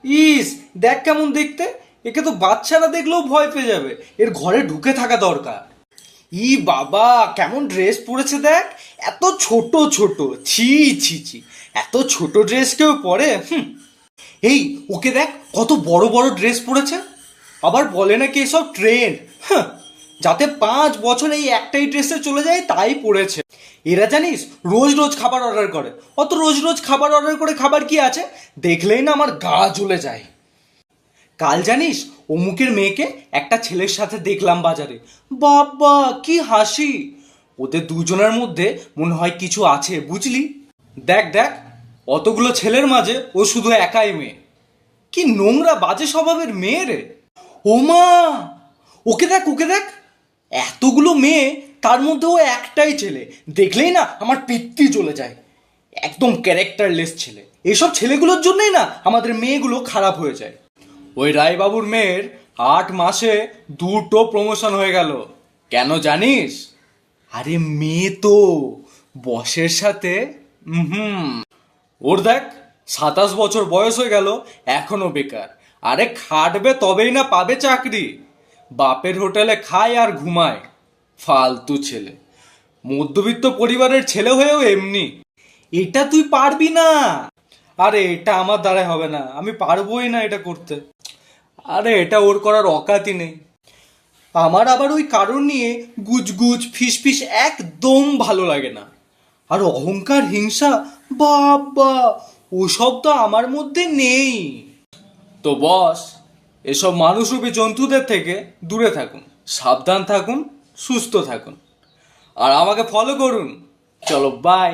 ইস, দেখ কেমন দেখতে। একে তো বাচ্চারা দেখলেও ভয় পেয়ে যাবে। এর ঘরে ঢুকে থাকা দরকার। ই বাবা, কেমন ড্রেস পরেছে দেখ। এত ছোট ছোট, ছি ছি ছি। এত ছোট ড্রেস কেউ পরে? এই, ওকে দেখ কত বড় বড় ড্রেস পরেছে। আবার বলে নাকি এসব ট্রেন্ড। যাতে 5 বছর এই একটাই ড্রেসে চলে যায় তাই পড়েছে। এরা জানিস রোজ রোজ খাবার অর্ডার করে। অত রোজ রোজ খাবার অর্ডার করে খাবার কি আছে? দেখলেই না আমার গা জ্বলে যায়। কাল জানিস অমুকের মেয়েকে একটা ছেলের সাথে দেখলাম বাজারে। বাবা কি হাসি! ওদের দুজনের মধ্যে মনে হয় কিছু আছে, বুঝলি? দেখ দেখ, অতগুলো ছেলের মাঝে ও শুধু একাই মেয়ে। কি নোংরা বাজে স্বভাবের মেয়ে রে! ও মা, ওকে দেখ ওকে দেখ। এতগুলো মেয়ে, তার মধ্যে ও একটাই ছেলে। দেখলেই না আমার পিত্তি চলে যায়। একদম ক্যারেক্টারলেস ছেলে। এসব ছেলেগুলোর জন্যই না আমাদের মেয়েগুলো খারাপ হয়ে যায়। ওই রায়বাবুর মেয়ের 8 মাসে 2টো প্রমোশন হয়ে গেল। কেন জানিস? আরে মেয়ে তো বসের সাথে। হুম। ওর দেখ 27 বছর বয়স হয়ে গেল, এখনো বেকার। আরে খাটবে তবেই না পাবে চাকরি। বাপের হোটেলে খায় আর ঘুমায়। ফালতু ছেলে। মধ্যবিত্ত পরিবারের ছেলে হয়েও এমনি। এটা তুই পারবি না। আরে এটা আমার দ্বারাই হবে না, আমি পারবোই না এটা করতে। আরে এটা ওর করার অকাতই নেই। আমার আবার ওই কারণ নিয়ে গুজগুজ ফিসফিস একদম ভালো লাগে না। আর অহংকার, হিংসা, বাবা, ওসব তো আমার মধ্যে নেই। তো বস, এসব মানুষরূপী জন্তুদের থেকে দূরে থাকুন, সাবধান থাকুন, সুস্থ থাকুন, আর আমাকে ফলো করুন। চলো, বাই।